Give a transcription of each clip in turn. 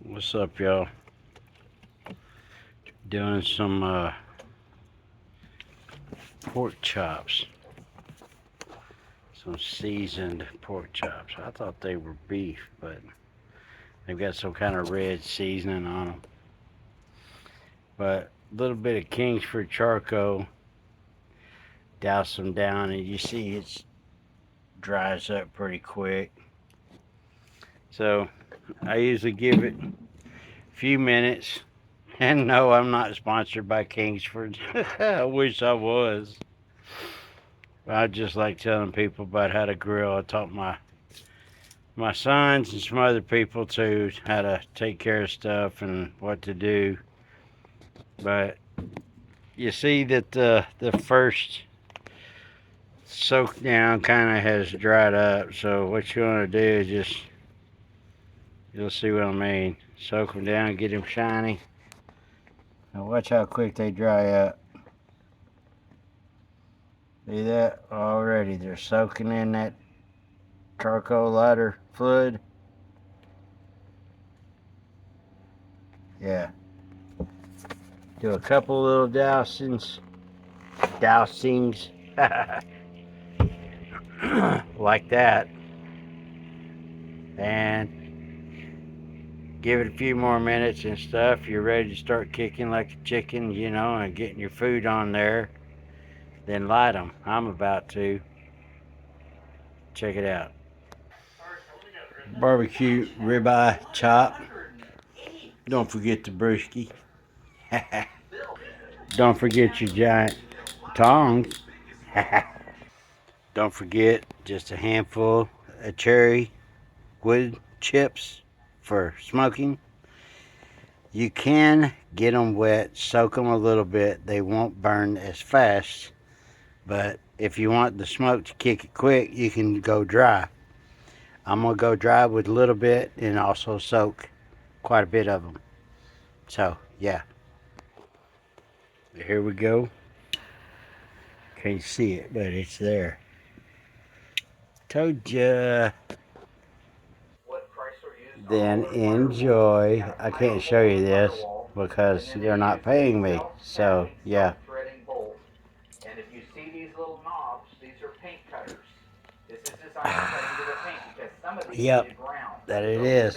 What's up, y'all? Doing some pork chops, some seasoned pork chops. I thought they were beef, but they've got some kind of red seasoning on them. But a little bit of Kingsford charcoal, douse them down, and you see it dries up pretty quick. So I usually give it a few minutes. And no, I'm not sponsored by Kingsford. I wish I was. I just like telling people about how to grill. I taught my sons and some other people too how to take care of stuff and what to do. But you see that the first soak down kind of has dried up. So what you want to do is just you'll see what I mean. Soak them down, get them shiny. Now watch how quick they dry up. See that already? They're soaking in that charcoal lighter fluid. Yeah. Do a couple little dousings, like that, and give it a few more minutes and stuff. You're ready to start kicking like a chicken, and getting your food on there. Then light them. I'm about to. Check it out. Barbecue ribeye chop. Don't forget the brewski. Don't forget your giant tongs. Don't forget just a handful of cherry wood chips for smoking. You can get them wet, soak them a little bit. They won't burn as fast, but if you want the smoke to kick it quick, you can go dry. I'm going to go dry with a little bit and also soak quite a bit of them. So, yeah. Here we go. Can't see it, but it's there. Told ya. Then enjoy. I can't show you this because they're not paying me. So, yeah. And if you see these little knobs, these are paint cutters. This is designed to cut into the paint because some of these need brown. That it is.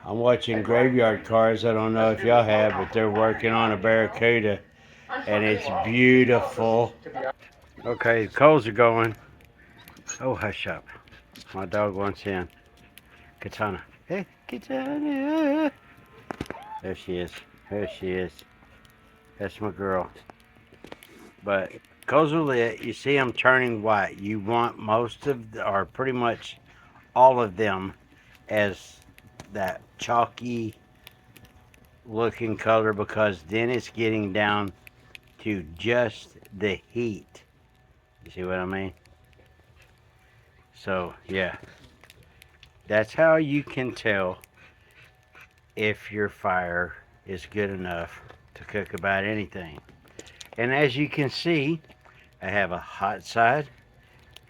I'm watching Graveyard Cars. I don't know if y'all have, but they're working on a Barracuda, and it's beautiful. Okay, the coals are going. Oh, hush up. My dog wants in. Katana. Hey, Katana. There she is. There she is. That's my girl. But coals are lit. You see them turning white. You want most of, or pretty much all of them, as that chalky looking color, because then it's getting down to just the heat. You see what I mean? So, yeah. That's how you can tell if your fire is good enough to cook about anything. And as you can see, I have a hot side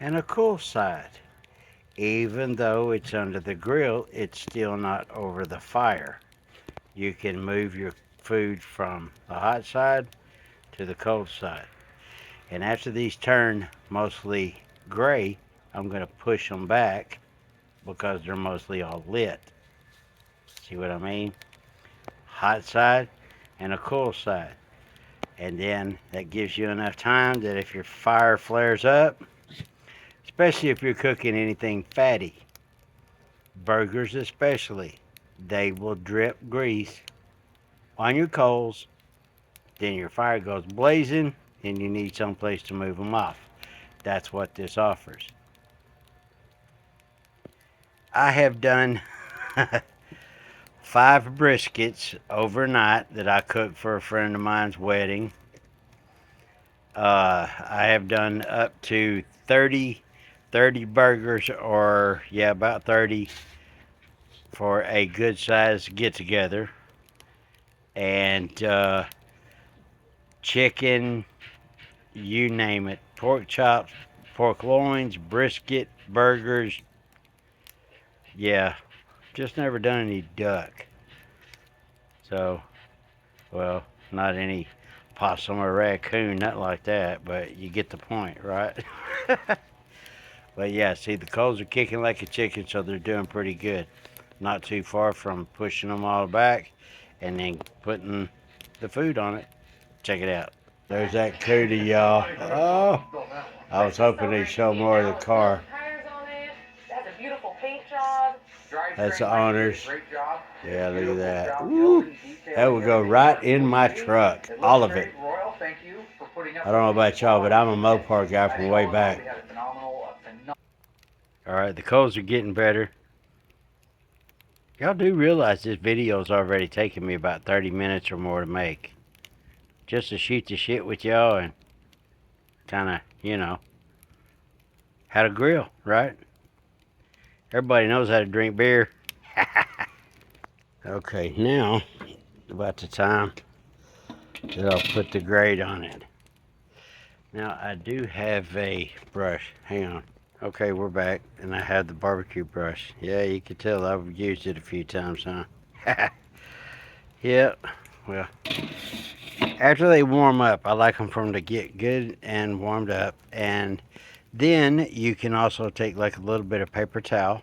and a cool side. Even though it's under the grill, it's still not over the fire. You can move your food from the hot side to the cold side. And after these turn mostly gray, I'm going to push them back because they're mostly all lit. See what I mean? Hot side and a cool side. And then that gives you enough time that if your fire flares up, especially if you're cooking anything fatty, burgers especially, they will drip grease on your coals. Then your fire goes blazing and you need someplace to move them off. That's what this offers. I have done 5 briskets overnight that I cooked for a friend of mine's wedding. I have done up to 30 burgers, or yeah, about 30 for a good size get together. And chicken, you name it, pork chops, pork loins, brisket, burgers, yeah, Just never done any duck. So, well, not any possum or raccoon, nothing like that, but you get the point, right? But yeah, see, the coals are kicking like a chicken, so they're doing pretty good. Not too far from pushing them all back and then putting the food on it. Check it out. There's that cootie, y'all. Oh, I was hoping they'd show more of the car. That's the owners. Yeah, look at that. Ooh, that would go right in my truck. All of it. I don't know about y'all, but I'm a Mopar guy from way back. Alright, the coals are getting better. Y'all do realize this video's already taken me about 30 minutes or more to make. Just to shoot the shit with y'all and kind of, how to grill, right? Everybody knows how to drink beer. Okay, now, about the time that I'll put the grate on it. Now, I do have a brush. Hang on. Okay, we're back, and I have the barbecue brush. Yeah, you can tell I've used it a few times, huh? Yep. Well, after they warm up, I like them for them to get good and warmed up. And then you can also take like a little bit of paper towel.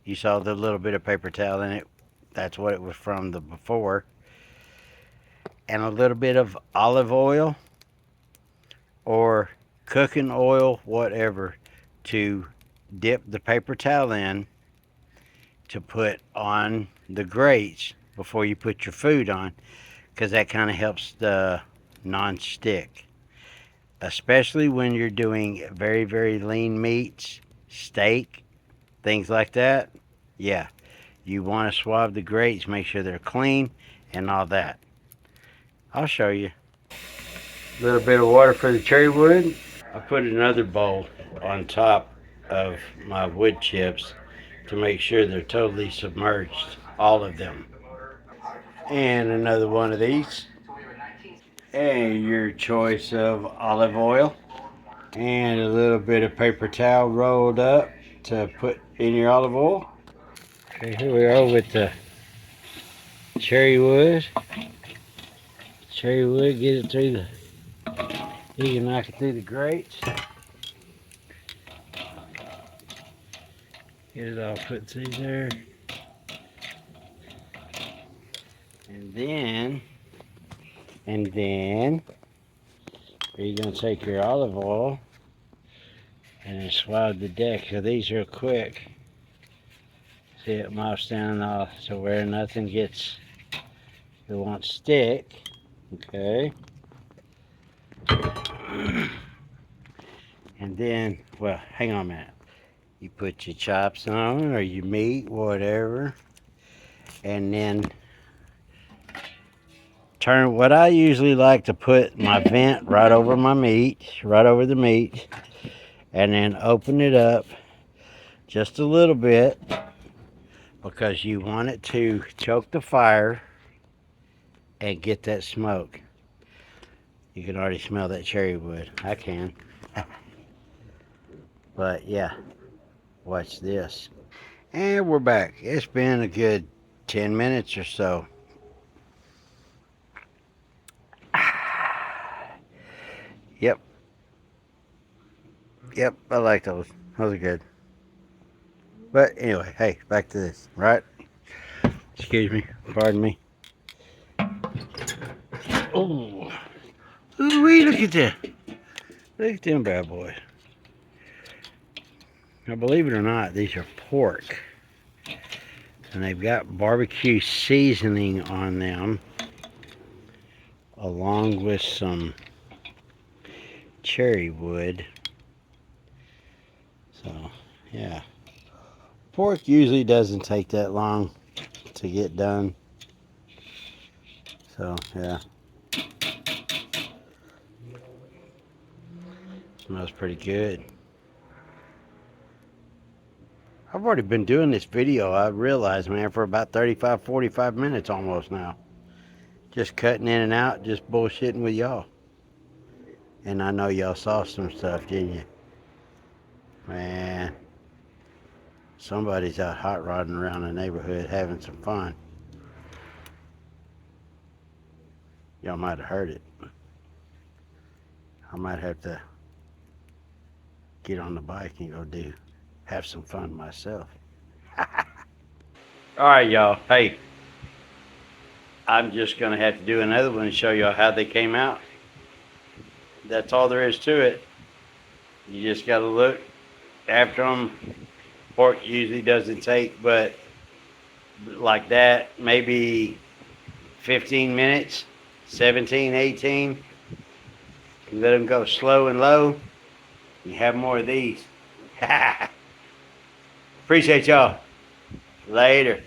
You saw the little bit of paper towel in it. That's what it was from the before. And a little bit of olive oil or cooking oil, whatever, to dip the paper towel in to put on the grates before you put your food on, because that kind of helps the non-stick, especially when you're doing very, very lean meats, steak, things like that. Yeah, you want to swab the grates, make sure they're clean and all that. I'll show you. A little bit of water for the cherry wood. I put another bowl on top of my wood chips to make sure they're totally submerged, all of them. And another one of these. And your choice of olive oil. And a little bit of paper towel rolled up to put in your olive oil. Okay, here we are with the cherry wood. Cherry wood, get it through the, you can knock it through the grates. Get it all put through there. And then, you're going to take your olive oil and then swab the deck. So these are quick. See, it mops down off to where nothing gets, it won't stick. Okay. And then, well, hang on a minute. You put your chops on or your meat, whatever. And then turn, what I usually like to put my vent right over my meat, right over the meat. And then open it up just a little bit because you want it to choke the fire and get that smoke. You can already smell that cherry wood. I can. But yeah, watch this. And we're back. It's been a good 10 minutes or so. Yep. Yep, I like those. Those are good. But anyway, hey, back to this, right? Excuse me. Pardon me. Oh. Ooh-wee, look at that. Look at them bad boys. Now, believe it or not, these are pork. And they've got barbecue seasoning on them, along with some cherry wood. So, yeah. Pork usually doesn't take that long to get done. So, yeah. Smells pretty good. I've already been doing this video, I realize, man, for about 35, 45 minutes almost now. Just cutting in and out, just bullshitting with y'all. And I know y'all saw some stuff, didn't you? Man. Somebody's out hot rodding around the neighborhood having some fun. Y'all might have heard it. I might have to get on the bike and have some fun myself. All right, y'all. Hey, I'm just gonna have to do another one and show y'all how they came out. That's all there is to it. You just gotta look after them. Pork usually doesn't take but like that, maybe 15 minutes, 17, 18. You let them go slow and low. You have more of these. Appreciate y'all. Later.